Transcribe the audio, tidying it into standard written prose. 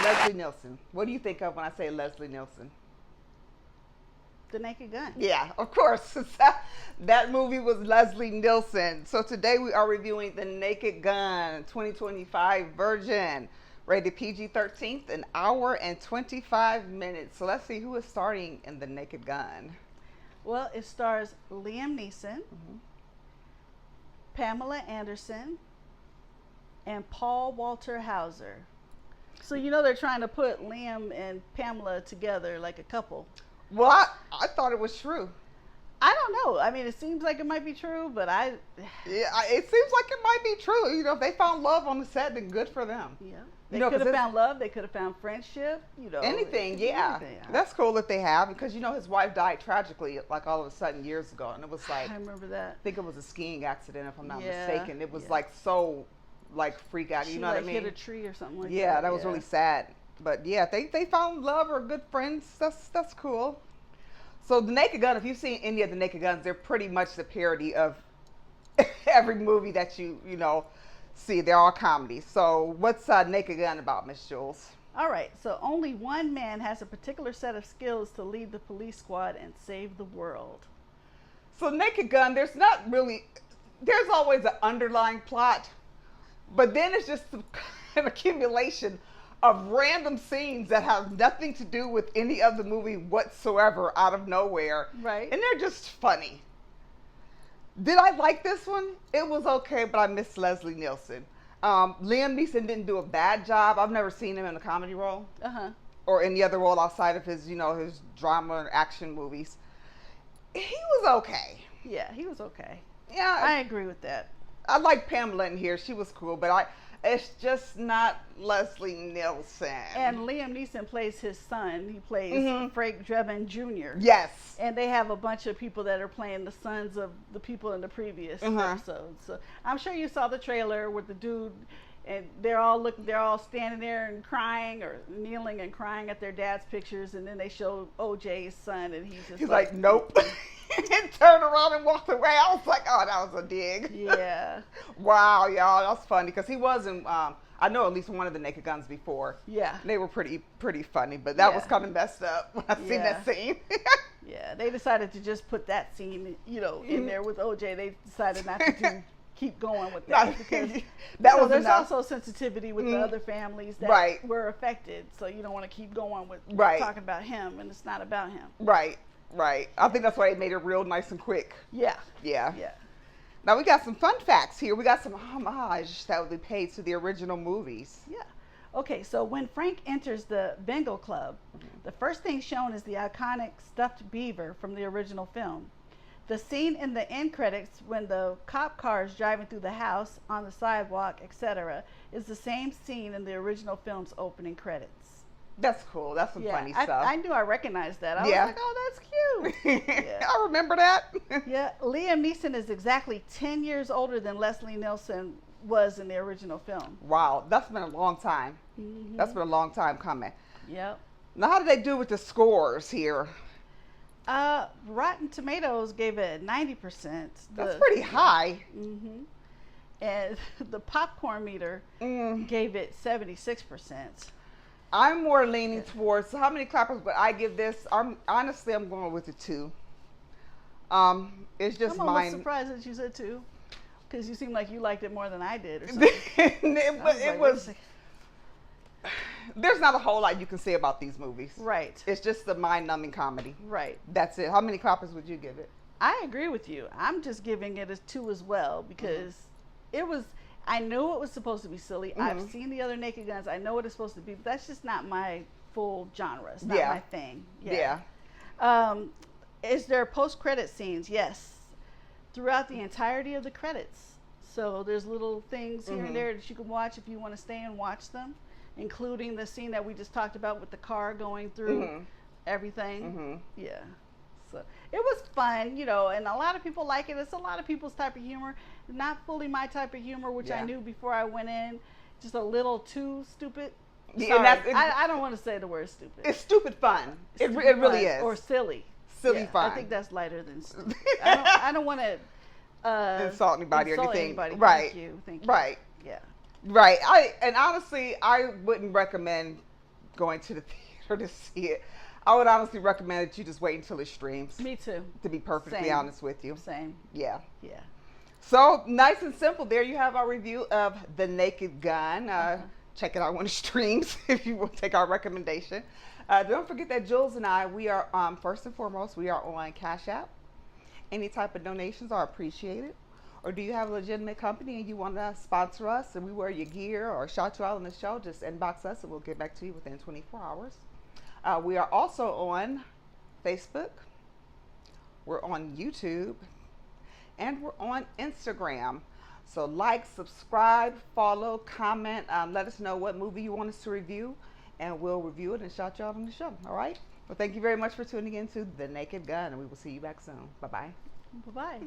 Leslie Nielsen. What do you think of when I say Leslie Nielsen? The Naked Gun. Yeah, of course. That movie was Leslie Nielsen. So today we are reviewing The Naked Gun 2025 version. Rated PG-13, an hour and 25 minutes. So let's see who is starring in The Naked Gun. Well, it stars Liam Neeson, Pamela Anderson, and Paul Walter Hauser. So you know they're trying to put Liam and Pamela together like a couple. Well, I thought it was true. I don't know. I mean, it seems like it might be true, but Yeah, it seems like it might be true. You know, if they found love on the set, then good for them. Yeah. They You know, could 'cause have it's- found love. They could have found friendship. You know, Anything, it could be yeah. anything. That's cool if they have, because you know his wife died tragically, like all of a sudden years ago, and it was like, I remember that. I think it was a skiing accident, if I'm not Yeah, mistaken. It was yeah. like so, like freak out. You She know like what I mean? hit a tree or something like that. Yeah, that was really sad. But yeah, they found love or good friends. That's cool. So The Naked Gun, if you've seen any of The Naked Guns, they're pretty much the parody of every movie that you know see. They're all comedies. So what's Naked Gun about, Miss Jules? All right, so only one man has a particular set of skills to lead the police squad and save the world. So Naked Gun, there's always an underlying plot, but then it's just an accumulation of random scenes that have nothing to do with any of the movie whatsoever out of nowhere. Right. And they're just funny. Did I like this one? It was okay, but I miss Leslie Nielsen. Liam Neeson didn't do a bad job. I've never seen him in a comedy role or any other role outside of his, his drama and action movies. He was okay. Yeah, he was okay. Yeah, I agree with that. I like Pamela in here. She was cool, but it's just not Leslie Nielsen. And Liam Neeson plays his son. He plays Frank Drebin Jr. Yes. And they have a bunch of people that are playing the sons of the people in the previous episodes. So I'm sure you saw the trailer with the dude, and they're all standing there and crying or kneeling and crying at their dad's pictures, and then they show OJ's son, and he's like, nope. And turned around and walked away. I was like, oh, that was a dig. Yeah. Wow, y'all, that's funny, because he was in, I know at least one of the Naked Guns before. Yeah. They were pretty funny, but that was kind of messed up when I seen that scene. Yeah, they decided to just put that scene, in there with OJ. They decided not to keep going with that because there's also sensitivity with the other families that were affected. So you don't want to keep going with talking about him, and it's not about him. Right. I think that's why they made it real nice and quick. Yeah. Now we got some fun facts here. We got some homage that would be paid to the original movies. Yeah. Okay, so when Frank enters the Bengal Club, the first thing shown is the iconic stuffed beaver from the original film. The scene in the end credits when the cop car is driving through the house, on the sidewalk, etc., is the same scene in the original film's opening credits. That's cool. That's some funny stuff. I knew I recognized that. I was like, oh, that's cute. I remember that. Yeah, Liam Neeson is exactly 10 years older than Leslie Nielsen was in the original film. Wow, that's been a long time. That's been a long time coming. Yep. Now, how do they do with the scores here? Rotten Tomatoes gave it 90%. That's pretty high. And the popcorn meter gave it 76%. I'm more leaning towards, so how many clappers would I give this? Honestly, I'm going with a 2. It's just I'm mine. almost surprised that you said 2, because you seem like you liked it more than I did or something. it was there's not a whole lot you can say about these movies. Right. It's just the mind-numbing comedy. Right. That's it. How many clappers would you give it? I agree with you. I'm just giving it a 2 as well, because I knew it was supposed to be silly. I've seen the other Naked Guns. I know what it's supposed to be, but that's just not my full genre. It's not my thing. Yeah. Is there post-credit scenes? Yes. Throughout the entirety of the credits. So there's little things here and there that you can watch if you want to stay and watch them, including the scene that we just talked about with the car going through everything. Yeah. So it was fun, and a lot of people like it. It's a lot of people's type of humor. Not fully my type of humor, which I knew before I went in. Just a little too stupid. Sorry, I don't want to say the word stupid. It's stupid fun. It really is. Or silly. Silly fun. I think that's lighter than stupid. I don't want to insult anybody or anything. Right. Thank you. Right. Yeah. Right. And honestly, I wouldn't recommend going to the theater to see it. I would honestly recommend that you just wait until it streams. Me too. To be perfectly Same. honest with you. Same. Yeah. Yeah. So nice and simple. There you have our review of The Naked Gun. Check it out when it streams if you will take our recommendation. Don't forget that Jules and I, we are first and foremost, we are on Cash App. Any type of donations are appreciated. Or do you have a legitimate company and you want to sponsor us and we wear your gear or shout you out on the show, just inbox us and we'll get back to you within 24 hours. We are also on Facebook. We're on YouTube. And we're on Instagram. So like, subscribe, follow, comment. Let us know what movie you want us to review. And we'll review it and shout you out on the show. All right? Well, thank you very much for tuning in to The Naked Gun. And we will see you back soon. Bye-bye. Bye-bye.